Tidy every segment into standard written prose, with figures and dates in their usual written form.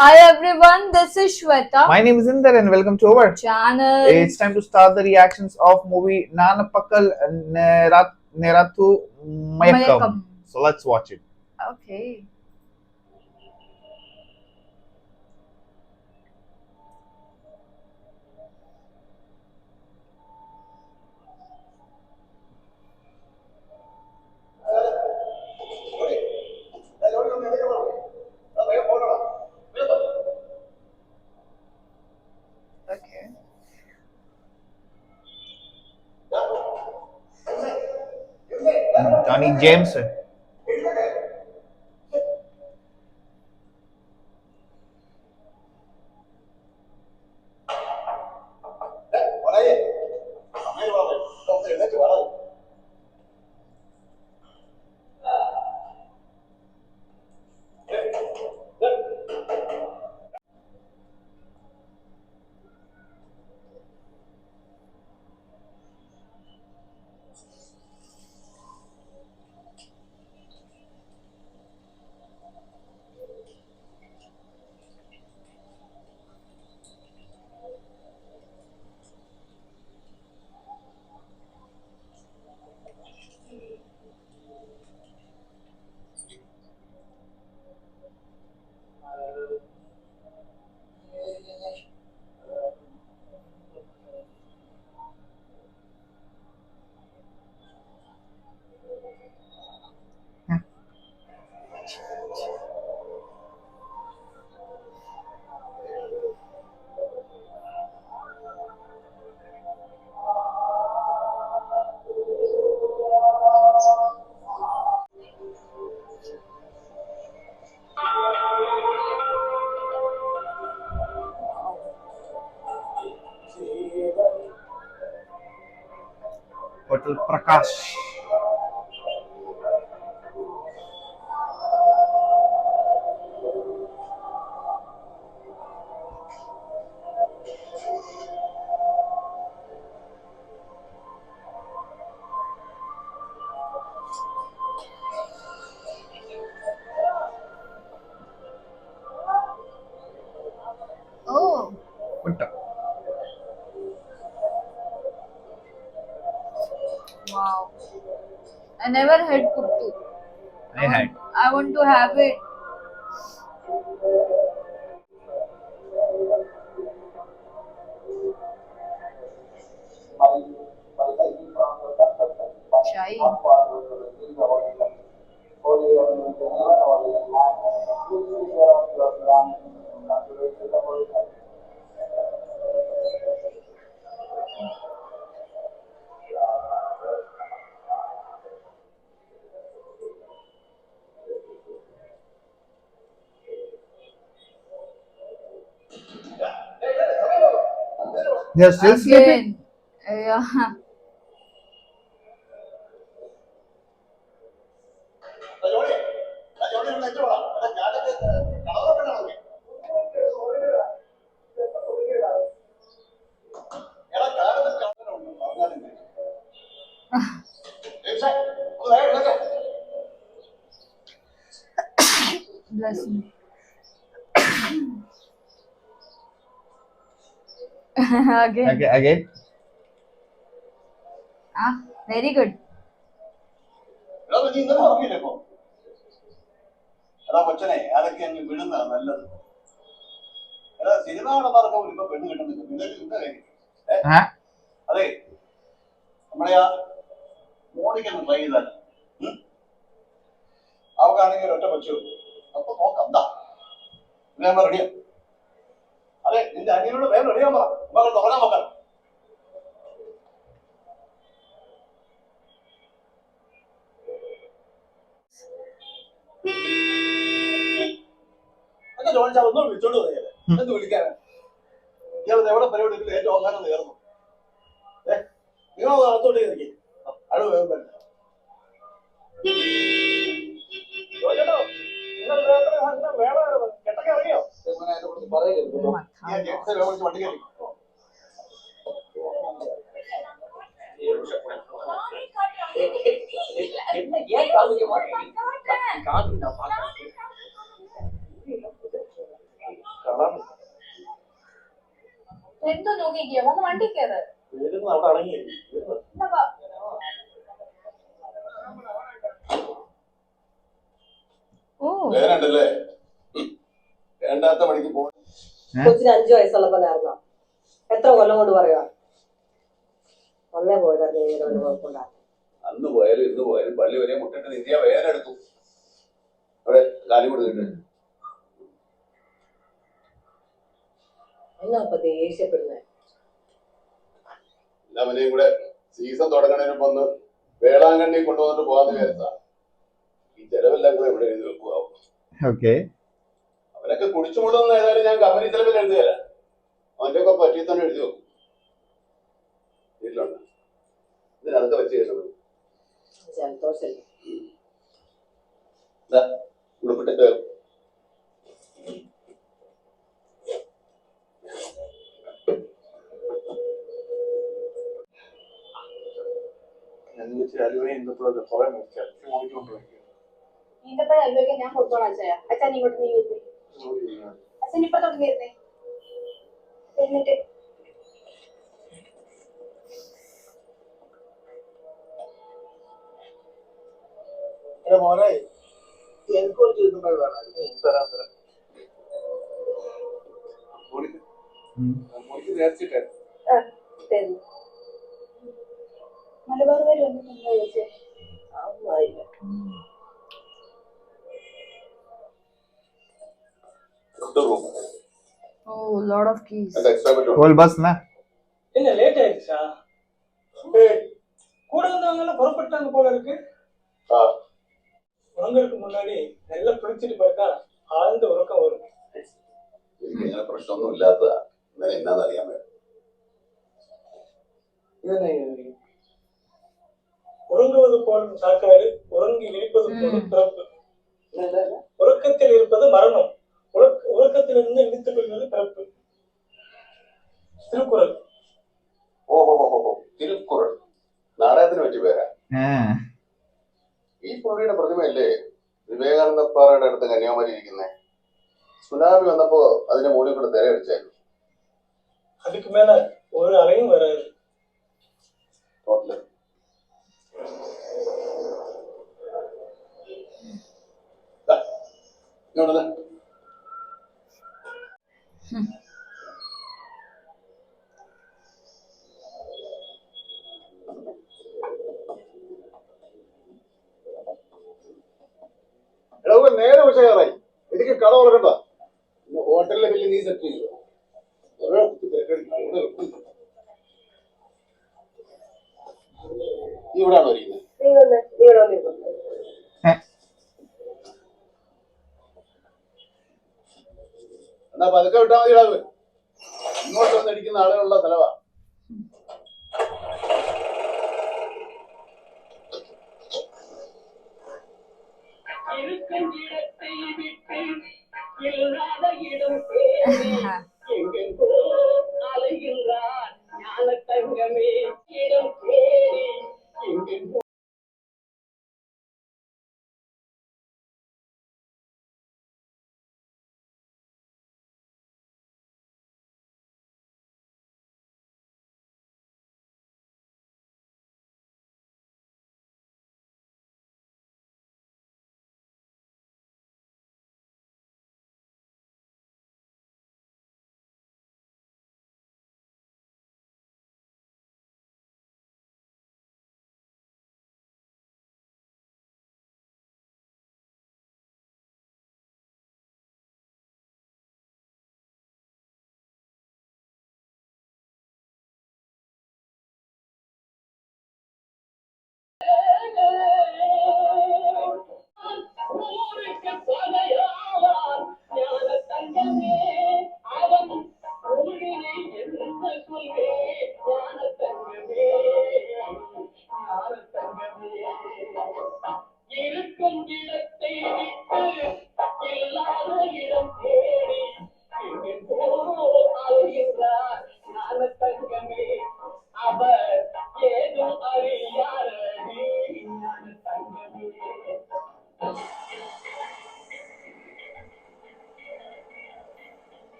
Hi everyone, this is Shweta. My name is Inder and welcome to our Channel. It's time to start the reactions of movie Nanapakkal Nerathu Mayakam. So let's watch it. Okay. Okay. Johnny James. Hotel Prakash. Oh. Wow. I never had puttu. I had. I want to have it. Chai. They're still sleeping. Again. Yeah. Bless me. Again. Again. Ah, very good. അതാ കൊച്ചനെ അതൊക്കെ അങ്ങ് വിടുന്നതാണ് നല്ലത്. അതാ cinema കാണുന്നവർക്ക് ഇപ്പൊ പെണ്ണ് കിട്ടുന്നില്ല. നിങ്ങൾക്ക് എന്താ കാര്യം? അതെ, നമ്മളെ ആ മോണിക്കൊന്ന് ട്രൈ ചെയ്താൽ അവക്കാണെങ്കിൽ ഒറ്റ പറ്റൂ. അപ്പൊ നോക്കാം. എന്താ ഞാൻ റെഡിയാ. അതെ, നിന്റെ അനിയനോട് വേഗം റെഡിയാൻ പറ. നമുക്ക് തുറക്കാൻ നോക്കാം. എന്നെ ചോദിച്ചാൽ ഒന്നും വിളിച്ചോണ്ട് പോയത് എന്ത് വിളിക്കാനാ? ഇയാൾ എവിടെ പരിപാടി ഏറ്റവും അവസാനം നേർന്നു. നിങ്ങൾ നടത്തോട്ട് കയറി അത് വേഗം കെട്ടൊക്കെ ഇറങ്ങിയോ? വണ്ടി കയറി என்ன ஏன் காமிக்க மாட்டேன்? காட்டு நான் பார்க்க അതാണ് എന്തോ നോക്കിക്കോ വന്ന് വണ്ടി കയറ് വരുന്ന അവിടെ അടങ്ങി എന്നാ വാ. ഓ വേനുണ്ടല്ലേ വേണ്ടാത്ത പണിക്ക് പോ. കൊച്ചിന് 5 വയസ്സുള്ളപ്പോ നേർന്ന എത്ര കൊല്ലം കൊണ്ട് പറയുക ഒന്നേ പോയതായിരുന്നു കുഴപ്പമുണ്ടാകും. അന്ന് പോയാലും ഇന്ന് പോയാലും പള്ളി വരെ മുട്ടിട്ട് നിന്ദിയ വേനെടുത്തു അവിടെ കാലി കൊടുത്തിട്ട് എന്നാ അപ്പൊ ദേഷ്യപ്പെടുന്നേ അവനെയും കൂടെ സീസൺ തുടങ്ങണതിന് മുമ്പ് ഒന്ന് വേളാങ്കണ്ണി കൊണ്ടുവന്നിട്ട് പോകാന്ന് വിചാരിച്ചാ ഈ ചെലവെല്ലാം കൂടെ എവിടെ എഴുതി വെക്കുവാവും. ഓക്കെ. അവനൊക്കെ കുടിച്ചു മുടുന്ന ഏതായാലും ഞാൻ കമ്പനി ചെലവിൽ എഴുതി തരാം. അവന്റെ ഒക്കെ പറ്റി തന്നെ എഴുതി വെക്കും. വീട്ടിലുണ്ട് ഇതിനകത്ത് വെച്ച് കേട്ടത് ജലദോഷല്ലേ ഉടുപ്പിട്ടിട്ട് ഈന്തപ്പഴം അല്വയ്ക്ക് ഞാൻ കൊടുത്തോളാം അച്ഛാ. അച്ഛൻ ഇങ്ങോട്ട് നീ വരുന്നേ. അച്ഛൻ ഇപ്പൊ തുടങ്ങിയിരുന്നേ എന്നിട്ട് മോനെ എനിക്കൊരു ചെയ്തുമ്പോൾ വേണം തരാം മോനിക്ക് നേർച്ചിട്ടേ മലബാർ വരെ വന്നിട്ടുണ്ടോ ചോദിച്ചേ അതൊന്നായില്ല. ഓ ലോട്ട് ഓഫ് കീസ്. എക്സ്ട്രാ പറ്റും Whole bus na? என்ன லேட் ஆயிடுச்சா கூட வந்தவங்க புறப்பட்டாங்க போல இருக்கு உறங்கறதுக்கு முன்னாடி நல்லா குளிச்சுட்டு பார்த்தா ஆழ்ந்த உறக்கம் வரும் ഇങ്ങനെ പ്രശ്നമൊന്നും ഇല്ലാത്തതാ ഇന്നലെ എന്നാന്നറിയാൻ പറ്റും உறங்குவது போலும் சாக்காடு உறங்கி விழிப்பது போலும் பிறப்பு உறக்கத்தில் இருப்பது மரணம் உறக்கத்திலிருந்து விழித்துக் கொள்வது பிறப்பு திருக்குறள் ഓഹോ തിരുക്കുറൾ നാടകത്തിന് പറ്റി പേരാ Ah. ഈ പുള്ളിയുടെ പ്രതിമയല്ലേ വിവേകാനന്ദ പാറയുടെ അടുത്ത് കന്യാകുമാരി ഇരിക്കുന്നേ സുനാമി വന്നപ്പോ അതിന്റെ മുകളിൽ കൂടെ തിരയടിച്ചായിരുന്നു அதுக்கு மேல ஒரு அலையும் வராது ടോട്ടല് ഇങ്ങോട്ടല്ലേ നേരെ വിഷയറായി എനിക്ക് കട കൊടുക്കണ്ട ഹോട്ടലിലെ ബില്ല് നീ സെറ്റ് ചെയ്തു ഇവിടാണോ ഇരിക്കുന്നത് നീ ഇവിടെ വന്നിരുന്നു. എന്നാ പതുക്കെ വിട്ടാൽ മതി ഇടാവ് ഇങ്ങോട്ട് വന്നിരിക്കുന്ന ആളുകളുള്ള സ്ഥലവാ இருக்கஞ்சிடத்தை விட்டு இல்லாத இடம் தேடி எங்கெங்கோ அலைகின்றான் ஞான தங்கமே இடம் தேடி எங்கெங்கோ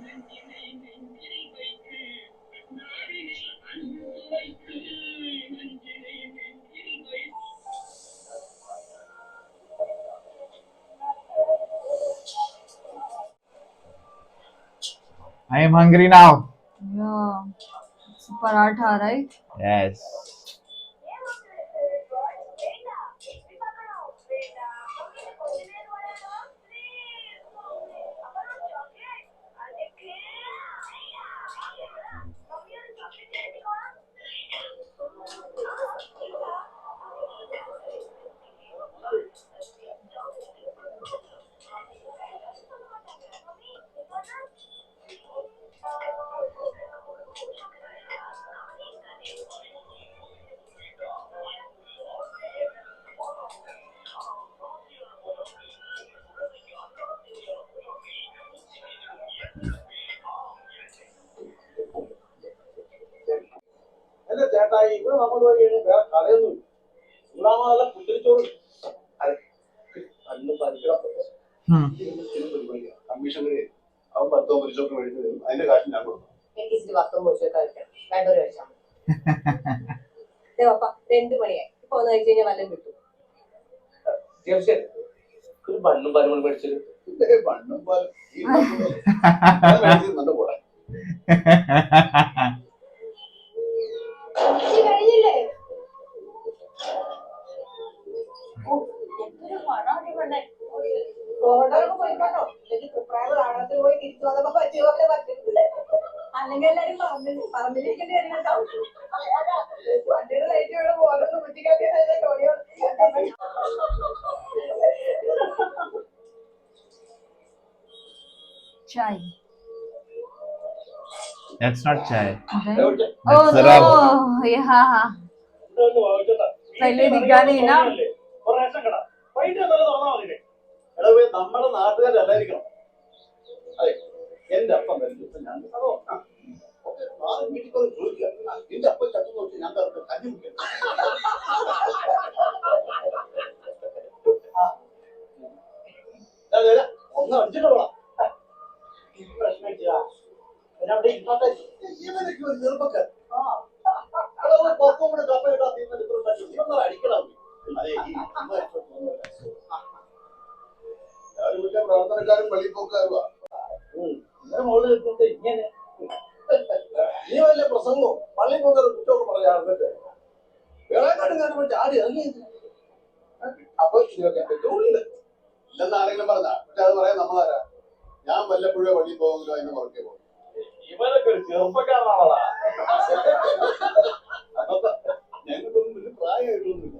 நெஞ்சினை நெஞ்சில் வைத்து நாவினில் அன்பு வைத்து நெஞ்சினை நெஞ்சில் வைத்து I am hungry now. Yeah. It's paratha, right? Yes. എന്റെ ചേട്ടായി ഇവിടെ നമ്മൾ പോയി കഴിഞ്ഞാൽ വേറെ കടയൊന്നും മൂന്നാമതല്ല കുത്തിരിച്ചോറ് അന്ന് പരിക്കണം കമ്മീഷൻ അവൻ 10 പരിശോധന മേടിച്ചു തരും അതിന്റെ കാശ് ഞാൻ കൊടുക്കും. എനിക്ക് ഇച്ചിരി വറുത്തും പൊരിച്ചൊക്കെ കഴിക്കണം. വേണ്ടൊരു കഴിച്ചാൽ മതി. പപ്പ 2 മണിയായി. ഇപ്പൊ ഒന്ന് കഴിച്ചു കഴിഞ്ഞാൽ വല്ലതും കിട്ടും. തീർച്ചയായിട്ടും ഒരു ബണ്ണും പാലും മേടിച്ചത് ബണ്ണും പാലും മേടിച്ചത് നല്ല കൂടെ കഴിഞ്ഞില്ലേ? എന്തൊരു മണമാണ് ഇവിടെ. ഓർഡറൊക്കെ പോയിക്കോട്ടോ. എനിക്ക് പ്രായം ആഴത്തിൽ പോയി തിരിച്ചു വന്നപ്പോ പറ്റിയ പോലെ പറ്റുന്നില്ല. അല്ലെങ്കിൽ എല്ലാരും പറമ്പിലിരിക്കേണ്ടി വരും കേട്ടോ. വണ്ടിയുടെ ലൈറ്റുകൾ പോലൊന്നും കുറ്റിക്കാട്ടി Chai. That's not chai. Then? Oh, Oh That's rum. no. Yeah. पहले दिखा नहीं ना. നമ്മുടെ നാട്ടുകാരല്ലായിരിക്കണം. അതെ എന്റെ അപ്പം വരുന്നത് ഞാൻ അതോ വീട്ടിൽ പോയി ചോദിക്കുക എന്റെ അപ്പം ചത്തു നോക്കി ഞാൻ കഞ്ഞി കുടിക്കാം. ഒന്ന് അടിച്ചിട്ടോളാം പ്രശ്നം ഇവനൊക്കെ ഒരു ചെറുപ്പക്കാർ കൂടെ കപ്പയിട്ടാ ഇവന്നാൽ അടിക്കണം. അതെ ഈ പ്രവർത്തനക്കാരും പള്ളിപ്പോക്കാരുവാ മോള് ഇങ്ങനെ നീ വല്ല പ്രസംഗവും പള്ളി പോകുന്ന കുറ്റമൊക്കെ പറയാറുണ്ട്. വേളാക്കാട്ടും കാരണം ചാടി ഇറങ്ങി അപ്പൊ ജോലിയുണ്ട് ഇല്ലെന്ന് ആരെങ്കിലും പറഞ്ഞ പക്ഷെ അത് പറയാൻ നമ്മളാരാ. ഞാൻ വല്ലപ്പോഴേ പള്ളി പോകുമല്ലോ അതിന് പുറകെ പോകും. ഇവരൊക്കെ ഒരു ചെറുപ്പക്കാരനാണോടാ. ഞങ്ങൾക്കൊന്നും വലിയ പ്രായമായിട്ടൊന്നുമില്ല.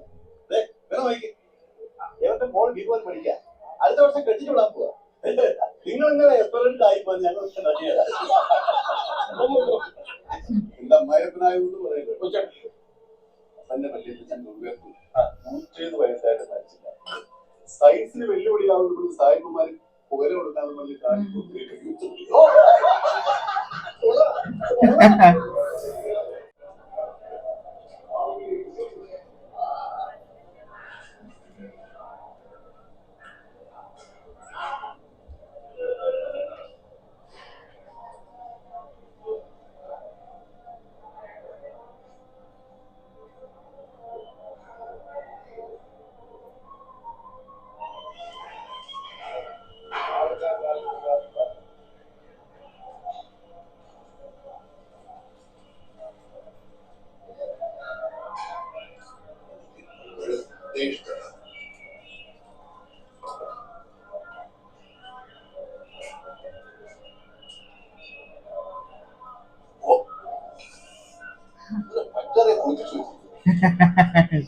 വേറെ നോക്കി ഇവന്റെ മോൾ ബികോം പഠിക്കാം. അടുത്ത വർഷം കെട്ടിച്ചു വിടാൻ പോവാ. നിങ്ങൾ ഇങ്ങനെ എക്സ്പെറൻസ് ആയിപ്പോ ഞങ്ങൾ എന്താ മയപ്പനായതുകൊണ്ട് പറയുന്നത്. തന്നെ പറ്റി 107 വയസ്സായിട്ട് മരിച്ചില്ല. സയൻസിന് വെല്ലുവിളിയാവുന്ന സായിപ്പന്മാർ പുകല കൊടുക്കാതെ വലിയ കാര്യം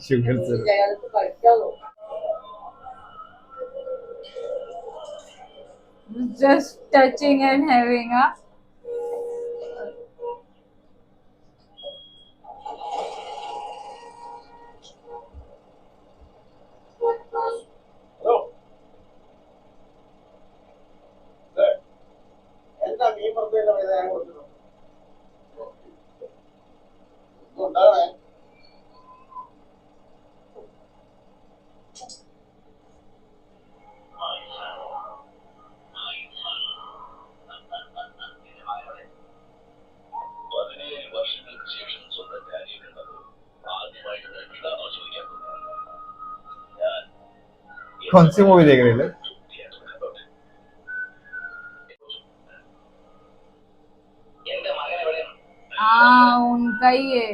Sugar syrup. അയാൾക്ക് കഴിക്കാൻ നോക്കും. Just touching and having a. എന്താ മീൻ പുറത്തേക്ക് ഞാൻ കൊടുക്കുന്നു ഉണ്ടാകണേ. कौन सी मूवी देख रहे थे? उनका ही है.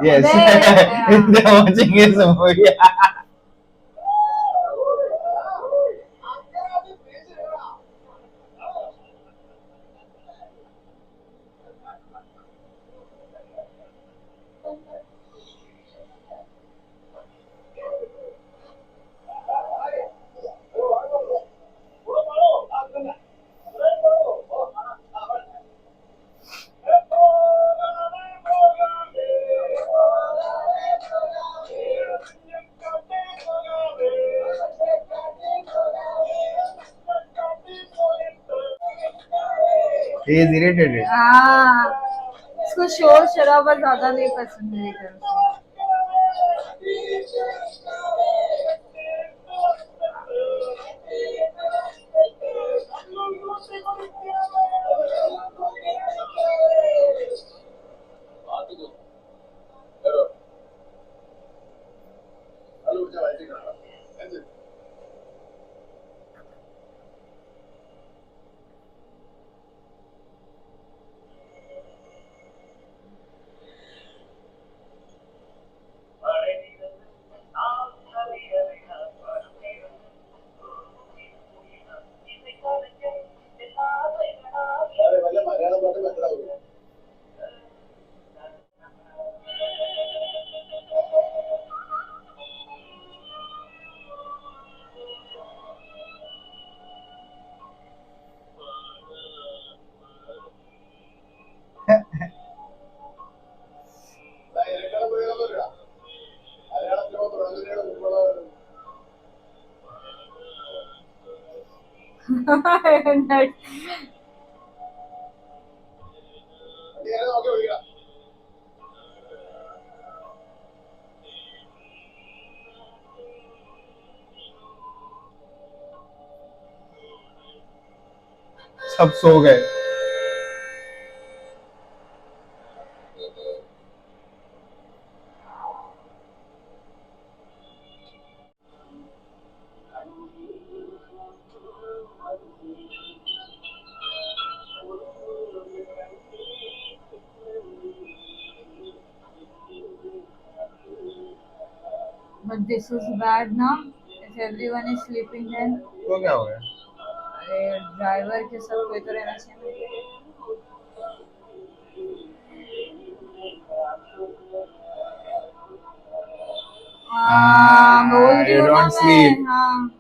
Yes, Yeah. they're watching his movie. He is irritated. इसको शोर शराबा ज्यादा नहीं पसंद है लेकिन सब सो गए. But this is bad now. If everyone is sleeping then तो क्या हो गया? अरे ड्राइवर के साथ कोई तो रहना चाहिए. बोल रही you हूँ ना don't sleep. मैं. हाँ.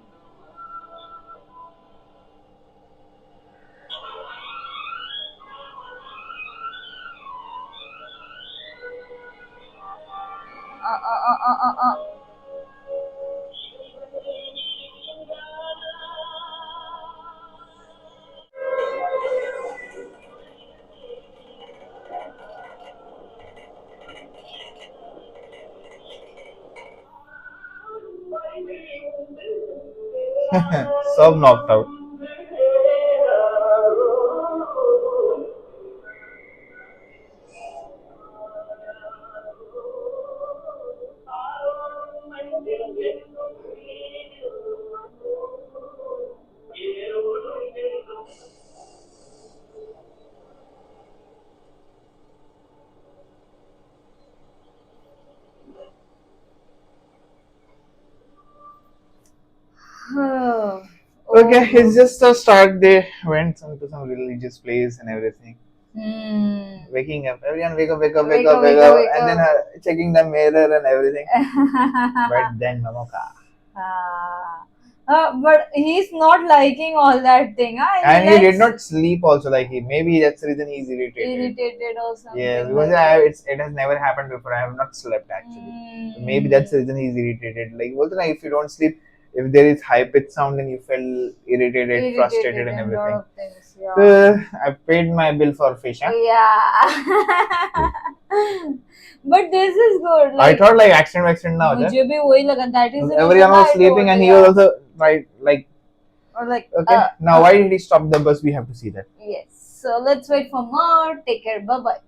सब knocked out. Okay, it's just a start. They went to some religious place and everything. Waking up, everyone wake up, wake up, wake up, wake up, and then checking the mirror and everything. But then Mamoka. But he's not liking all that thing. And he did not sleep also. Like maybe that's the reason he's irritated. Irritated or something. Yeah, because it has never happened before. I have not slept actually. So maybe that's the reason he's irritated. Like, well, if you don't sleep, if there is high pitch sound, then you feel irritated, frustrated, and everything. Lot of things, yeah. I paid my bill for fish. Huh? Yeah. But this is good. I thought like accident now. मुझे भी वही लगा. That is the reason everyone was why I sleeping told and he you. was also right like. Or like. Okay. Now why did he stop the bus? We have to see that. Yes. So let's wait for more. Take care. Bye bye.